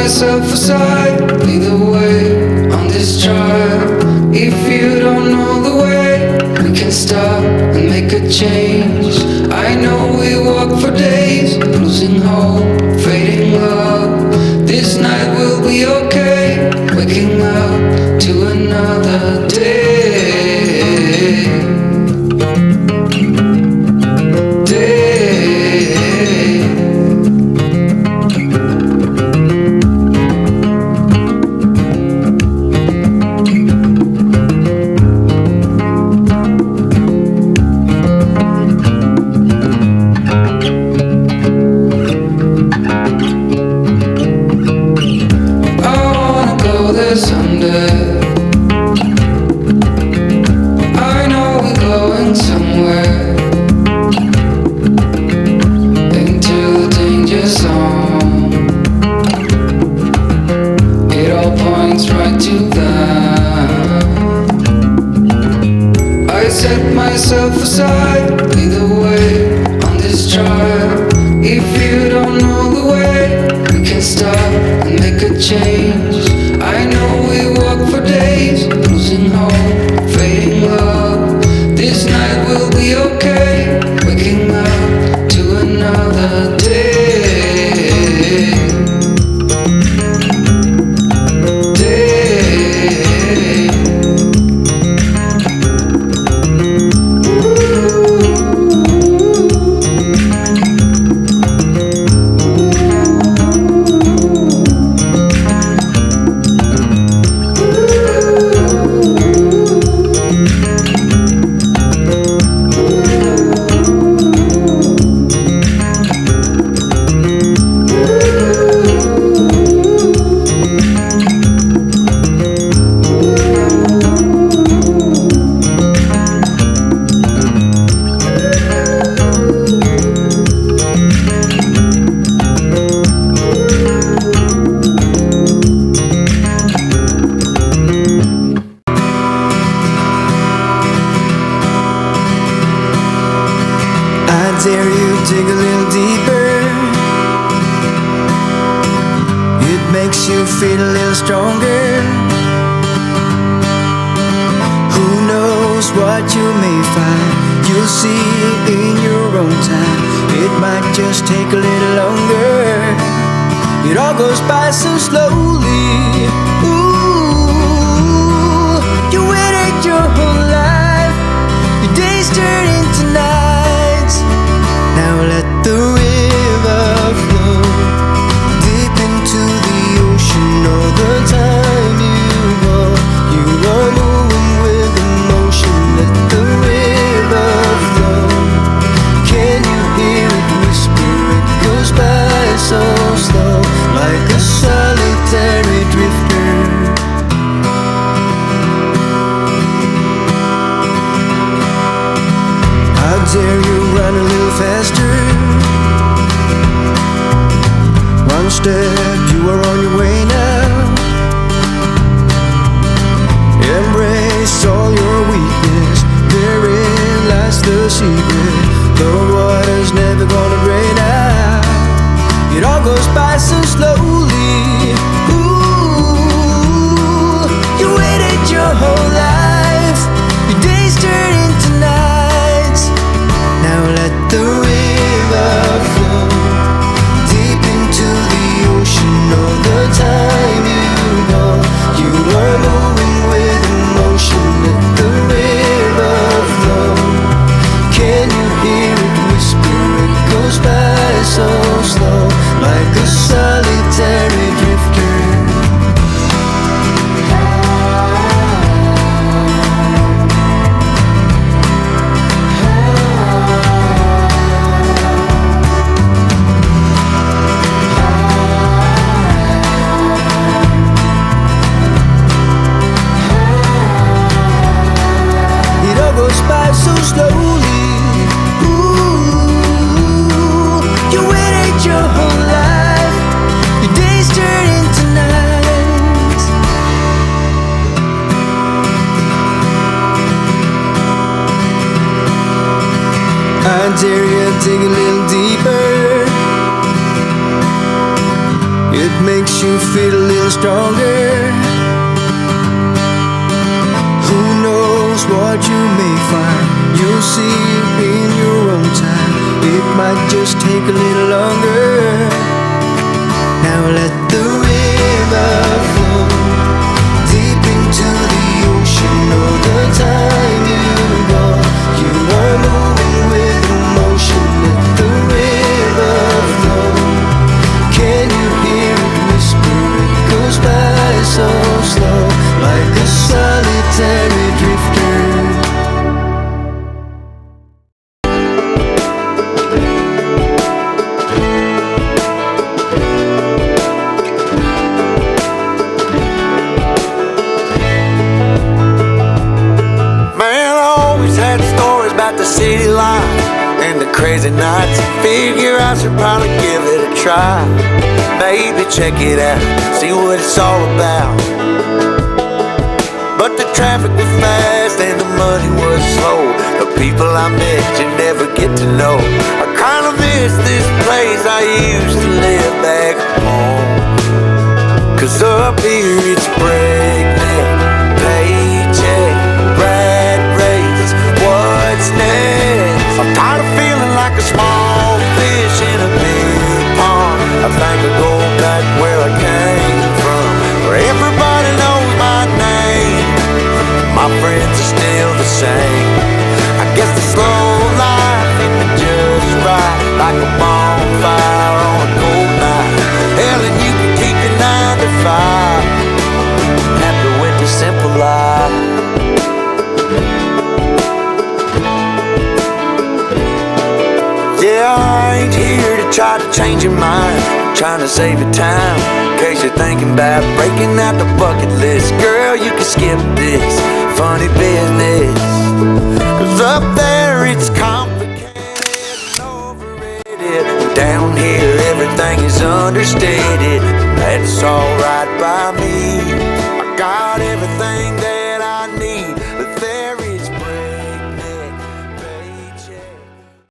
myself aside, lead the way on this trial. If you don't know the way, we can stop and make a change. I know we walk for days, losing hope, fading love. This night will be okay, waking up to another day. Set myself aside, lead the way on this trial. If you don't know the way, we can stop and make a change. I know we walk for days, losing hope, fading love. This night will be okay, waking up to another day. Dare you dig a little deeper? It makes you feel a little stronger. Who knows what you may find? You'll see in your own time. It might just take a little longer. It all goes by so slowly. Ooh, you waited your whole life. Your days turn into nights. Now let the river flow deep into the ocean. All the time you are moving with emotion. Let the river flow. Can you hear it whisper? It goes by so slow, like a solitary drifter. How dare you run a little faster? One step, you are on your way now. Embrace all your weakness, therein lies the secret. The water's never gonna drain out. It all goes by so slowly. Ooh, you waited your whole life. Your days turn into nights. Now let the river flow deep into the ocean. All the time you are moving with emotion. Let the river flow. Can you hear it whisper? It goes by so slow, like a solitary drifter. It all goes by so slowly. Ooh, you waited your whole life. Your days turn into nights. I dare you dig a little deeper. It makes makes you feel a little stronger. Who knows what you may find? You'll see in your own time. It might just take a little longer. Now let the river flow deep into the ocean. All the time you go, you are moving with emotion. Let the river flow. Can you hear it whisper? It goes by so slow, like a solitary drifter. The city life and the crazy nights. Figure I should probably give it a try. Maybe check it out, see what it's all about. But the traffic was fast and the money was slow. The people I met you never get to know. I kinda miss this place I used to live back home. 'Cause up here it's breakneck, paycheck, rat race. What's next? I'm tired of feeling like a small fish in a big pond. I think I'll go back where I came from, where everybody knows my name. My friends are still the same. I guess the slow life hit me just right, like a bonfire on a cold night. Hell, and you can keep your 9 to 5. Happy with the simple life. Yeah, I ain't here to try to change your mind. I'm trying to save your time, in case you're thinking about breaking out the bucket list. Girl, you can skip this funny business, 'cause up there it's complicated and overrated. Down here everything is understated. That's all